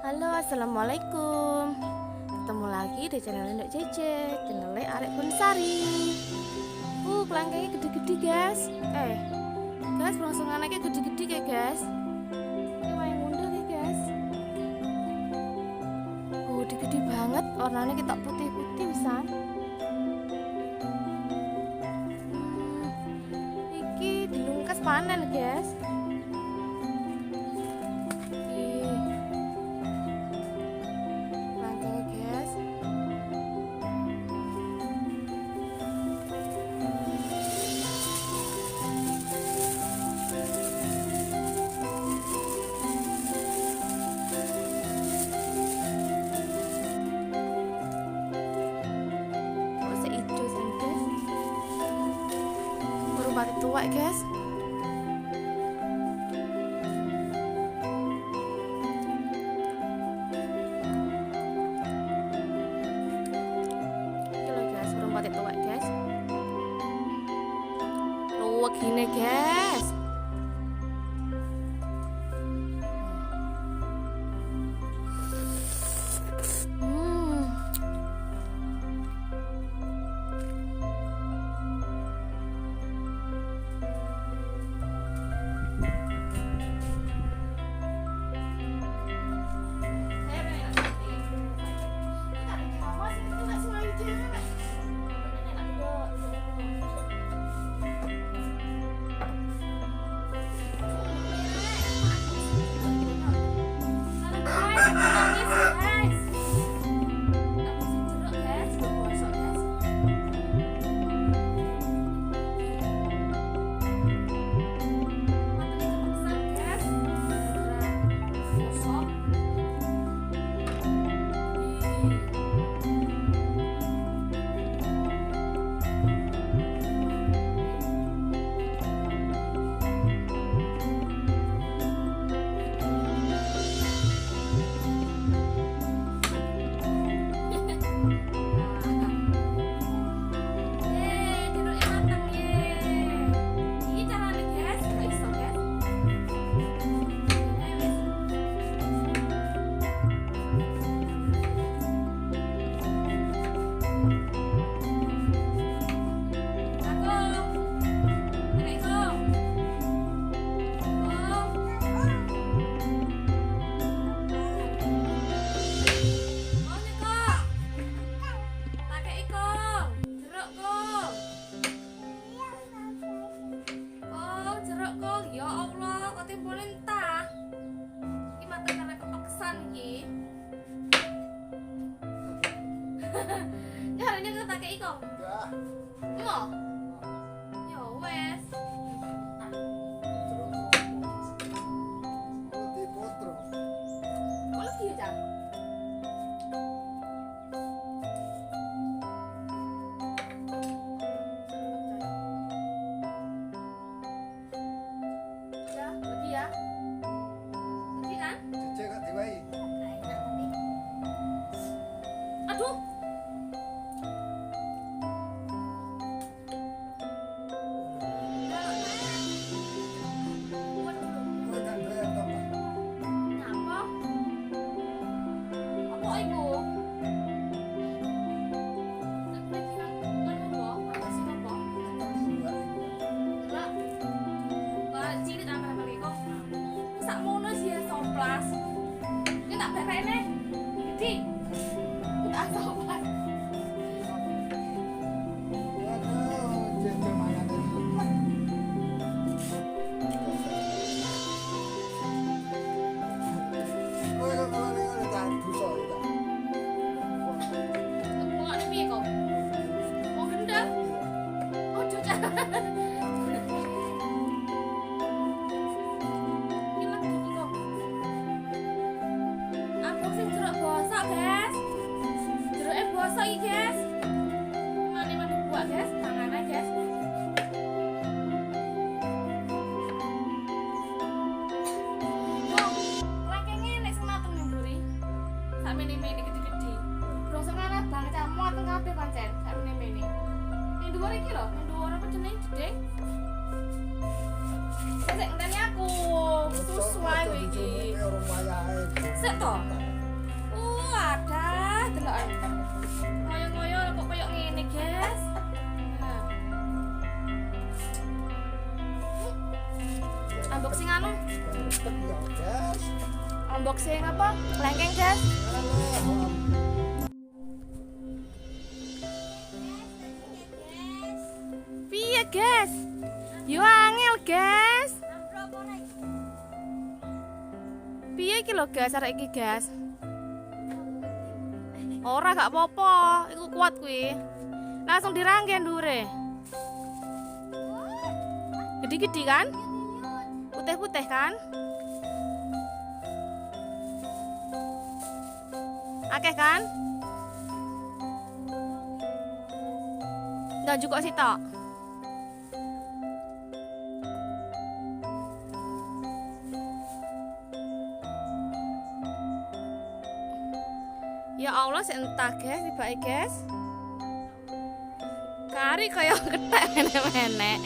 Halo, assalamualaikum. Ketemu lagi di channel Nduk Cece, channelnya Arek Bonsari. Kelangkangnya gede-gede guys. Guys, langsung anaknya gede-gede ya guys. Ini main mundur ya guys. Gede-gede banget. Warnanya kita putih-putih bisa. Iki dilungkas panen guys. Pati tua guys. Ini loh guys, burung pati tua guys. Luwak gini guys. Caranya kita pakai iko. Mau? Ya wes. Kok lebih ya? Ya, lebih ya. Lebih kan? Cek gak diwai. Aduh. guys. Jeruke bosok iki, guys. Mane madu buak, guys. Tangannya, guys. Lengkenge nek sing mateng ning mburi. Sak mene-mene gede-gede. Brong sekarang bang camot kabeh pancen. Sak mene-mene. Ning dhuwur iki lho, ning dhuwur apa jenenge gedhe. Sik ngenteni aku. Susu ae iki. Sik to. Ada delokan. Ngoyo-ngoyo kok koyo ngene, guys. Nah. Unboxing anu. Unboxing apa? Lengkeng, guys. Piye, guys? Yo angel, guys. Piye iki lho, guys, arek iki, guys. Ora gak apa-apa, iku kuat kuwi. Langsung diranggen dhuwure. Gede-gede kan? Putih-putih kan? Akeh kan? Ndak cukup sitok. Ya Allah, entah guys, tibake guys. Kari kaya kethek menek-menek.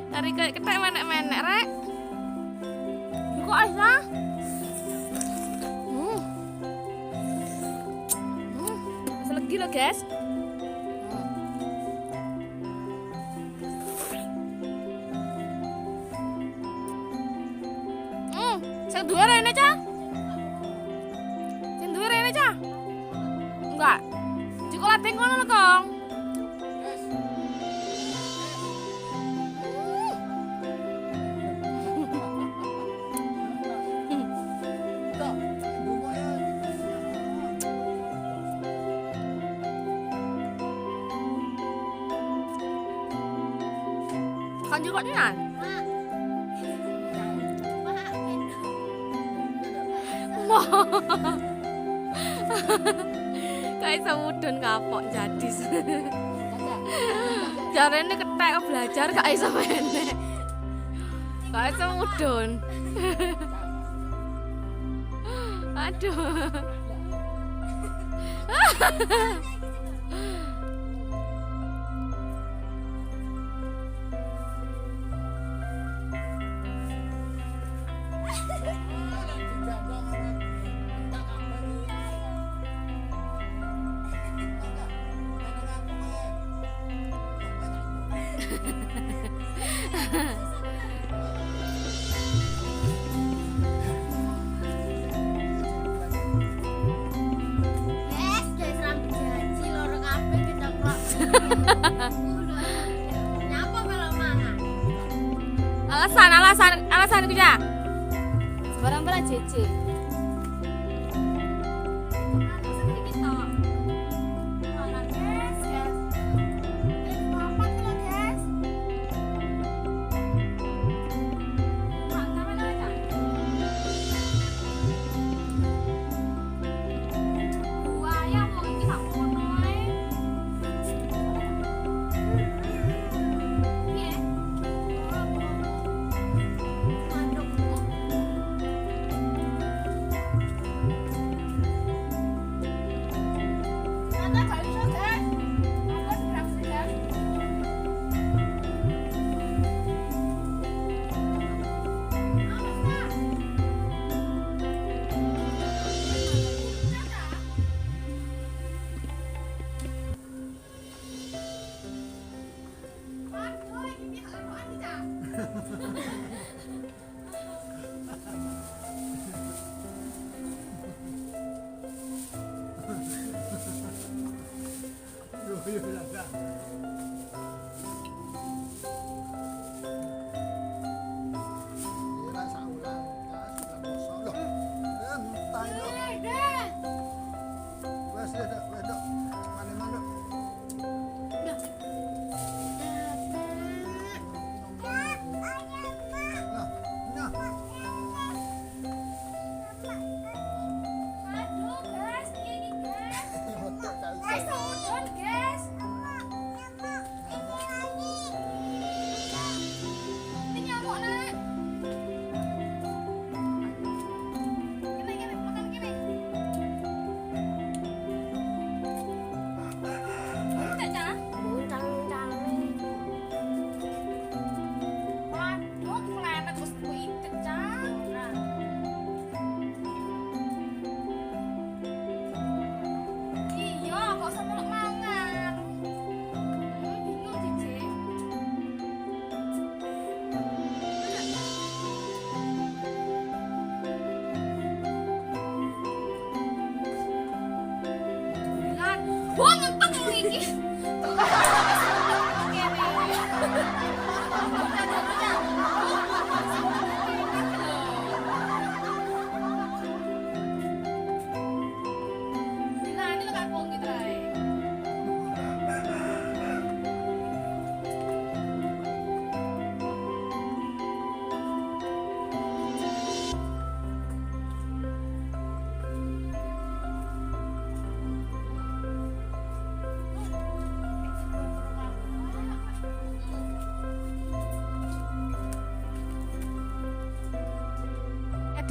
Kari kaya kethek menek-menek rek. Kok asa? Selegi lo guys. Sing duwe rene cah. Enggak. Jika latih ngono lho, Kong. Kan juga nian. Kayak semudun kapok jadis. Jarene kethek belajar gak iso meneh. Kayak semudun. Aduh. Nyapa melo mangan? Alasan iku ya. Barang bela JJ.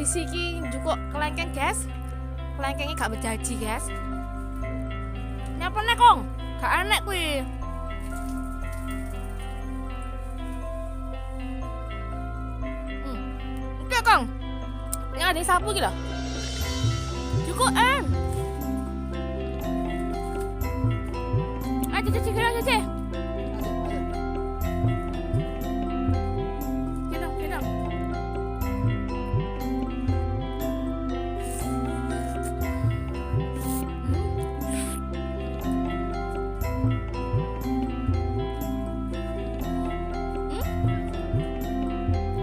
kondisi ki njukuk kelengkeng, guys. Kelengkenge gak berjaji, guys. Nyapa nek, Kong? Gak enek kuwi. Oke, Kong. Yang ada sapu iki lho. Cukup, Ayo, Cece, kira, Cece. Gendong.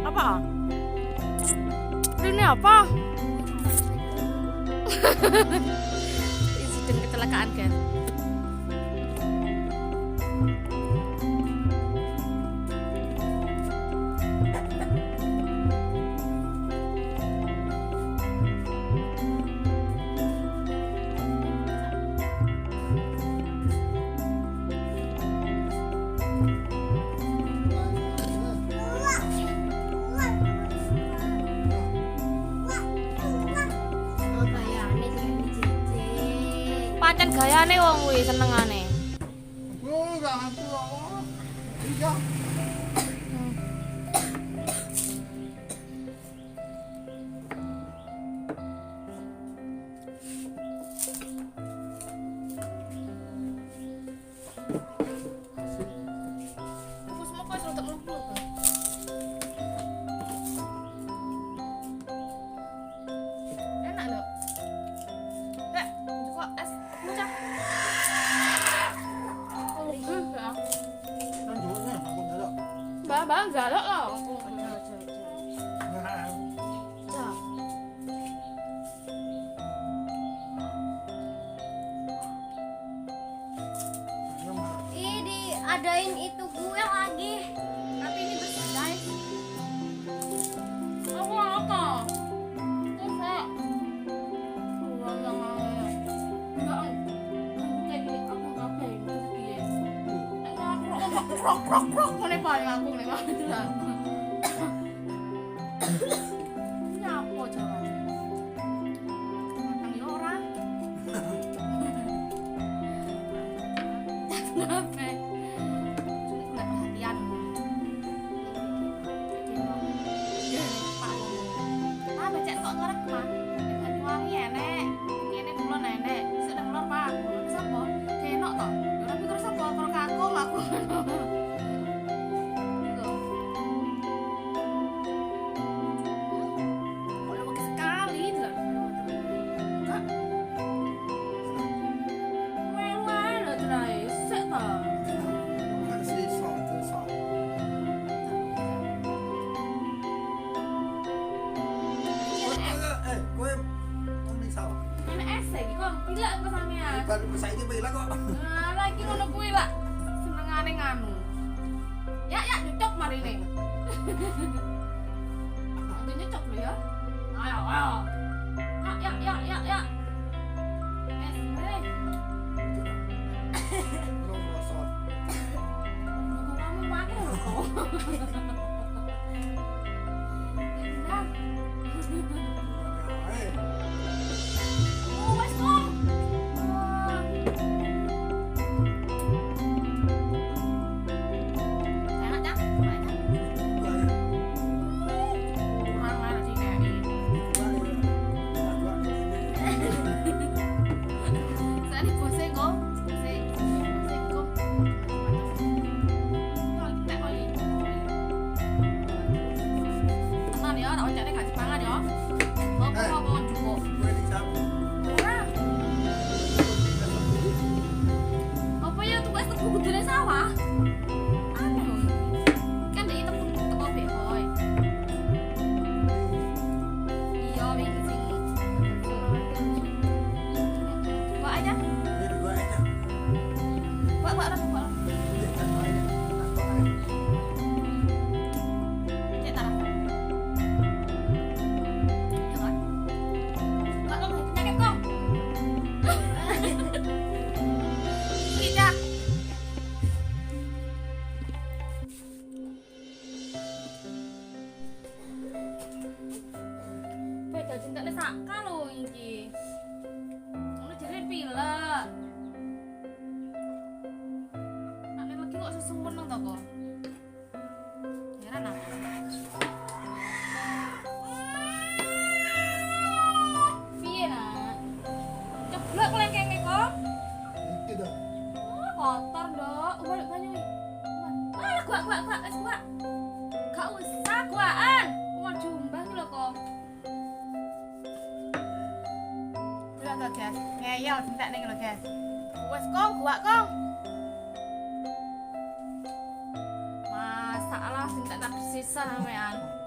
Apa? Ini apa? Insiden kecelakaan, kan? Pancen gayane wong kuwi senengane. Enak lho. Rek, kok es mucah. Mbak galak lho. Ini diadain itu gue lagi. Tapi ini bersih, guys. Aku apa? Enggak. Rok ngene paling aku nek ngono. Nyapo jalan. Nang yo ora. Kenapa? Enggak perhatian. Ah, becek kok ngorek mah. Banyuwangi enek. Kene kula nenek. Sedang lor Pak. Sapa? Kenok to. Yo ora pikir sapa karo kakung aku. Baru saiki pilih kok. Nah, lagi ngono kuwi lah. Senengane nganu. Ya, nyucuk marine. Aku nyucuk lho ya. Ayo. Ya. Kamu pakai rokok. Wes kok. lho iki. Ngono jare pilek. Nek lagi kok sesuwen nang to kok. Heran aku. Piye nak? Ceblok kelengkenge kok. Iki dah. Kotor, Ndok. Balik banyu iki. Alah, gua wis gua. Gak usah guaan. Wong jumbah ki lho kok. Delok to, guys. Ngeyel entek ning lho, guys. Wes kong, gua kong. Masalah sing tak bersisa sampean.